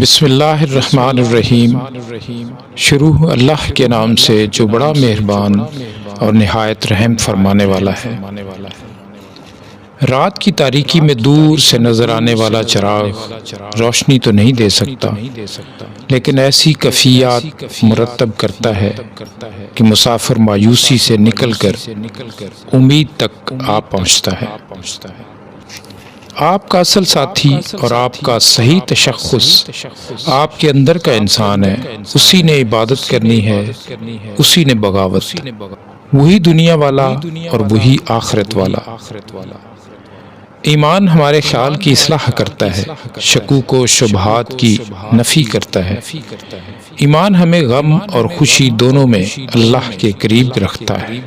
بسم اللہ الرحمن الرحیم۔ شروع اللہ کے نام سے جو بڑا مہربان اور نہایت رحم فرمانے والا ہے۔ رات کی تاریکی میں دور سے نظر آنے والا چراغ روشنی تو نہیں دے سکتا، لیکن ایسی کیفیات مرتب کرتا ہے کہ مسافر مایوسی سے نکل کر امید تک آ پہنچتا ہے۔ آپ کا اصل ساتھی اور آپ کا صحیح تشخص آپ کے اندر کا انسان ہے۔ اسی نے عبادت کرنی ہے، اسی نے بغاوت، وہی دنیا والا اور وہی آخرت والا۔ ایمان ہمارے خیال کی اصلاح کرتا ہے، شکوک و شبہات کی نفی کرتا ہے۔ ایمان ہمیں غم اور خوشی دونوں میں اللہ کے قریب رکھتا ہے۔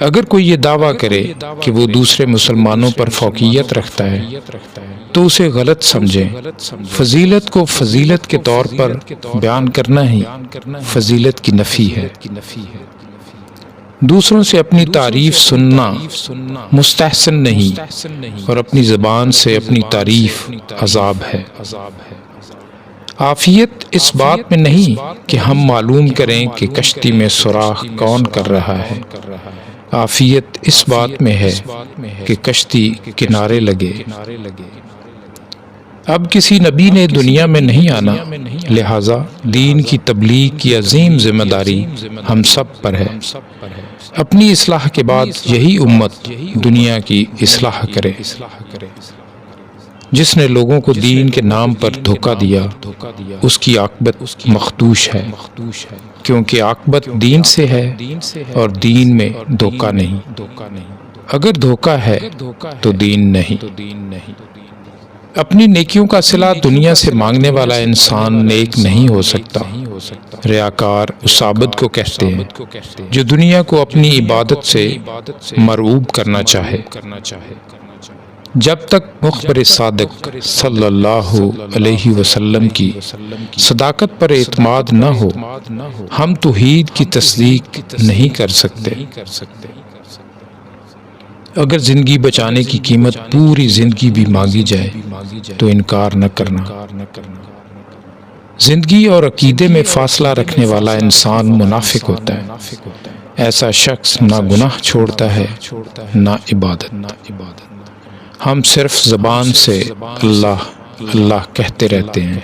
اگر کوئی یہ دعویٰ کرے کہ وہ دوسرے مسلمانوں پر فوقیت رکھتا ہے تو اسے غلط سمجھیں۔ فضیلت کو فضیلت کے طور پر بیان کرنا ہی فضیلت کی نفی ہے۔ دوسروں سے اپنی تعریف سننا مستحسن نہیں، اور اپنی زبان سے اپنی تعریف عذاب ہے۔ عافیت اس بات میں نہیں کہ ہم معلوم کریں کہ کشتی میں سوراخ کون کر رہا ہے، عافیت اس بات میں ہے کہ کشتی کنارے لگے۔ اب کسی نبی نے دنیا میں نہیں آنا، لہٰذا دین کی تبلیغ کی عظیم ذمہ داری ہم سب پر ہے۔ اپنی اصلاح کے بعد یہی امت دنیا کی اصلاح کرے۔ جس نے لوگوں کو دین کے نام پر دھوکہ دیا، اس کی عاقبت مخدوش ہے، کیونکہ عاقبت دین سے ہے اور دین میں دھوکہ نہیں۔ اگر دھوکہ ہے تو دین نہیں۔ اپنی نیکیوں کا صلہ دنیا سے مانگنے والا انسان نیک نہیں ہو سکتا۔ ریاکار اس عابد کو کہتے ہیں جو دنیا کو اپنی عبادت سے مرعوب کرنا چاہے۔ جب تک مخبر صادق صلی اللہ علیہ وسلم کی صداقت پر اعتماد نہ ہو، ہم توحید کی تصدیق نہیں کر سکتے۔ اگر زندگی بچانے کی قیمت پوری زندگی بھی مانگی جائے تو انکار نہ کرنا۔ زندگی اور عقیدے میں فاصلہ رکھنے والا انسان منافق ہوتا ہے۔ ایسا شخص نہ گناہ چھوڑتا ہے نہ عبادت۔ ہم صرف زبان سے اللہ اللہ کہتے رہتے ہیں۔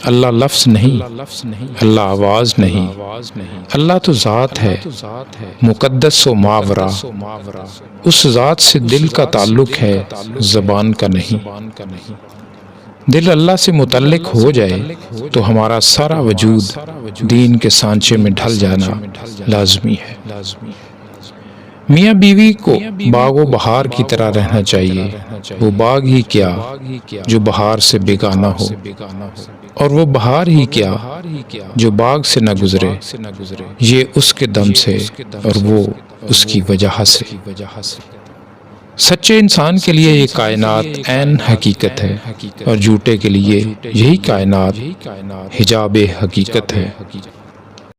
اللہ لفظ نہیں، اللہ آواز نہیں، اللہ تو ذات ہے، مقدس و ماورا۔ اس ذات سے دل کا تعلق ہے، زبان کا نہیں۔ دل اللہ سے متعلق ہو جائے تو ہمارا سارا وجود دین کے سانچے میں ڈھل جانا لازمی ہے۔ میاں بیوی کو باغ و بہار کی طرح رہنا چاہیے۔ وہ باغ ہی کیا جو بہار سے بیگانہ ہو، اور وہ بہار ہی کیا جو باغ سے نہ گزرے۔ یہ اس کے دم سے اور وہ اس کی وجہ سے۔ سچے انسان کے لیے یہ کائنات عین حقیقت ہے، اور جھوٹے کے لیے یہی کائنات حجاب حقیقت ہے۔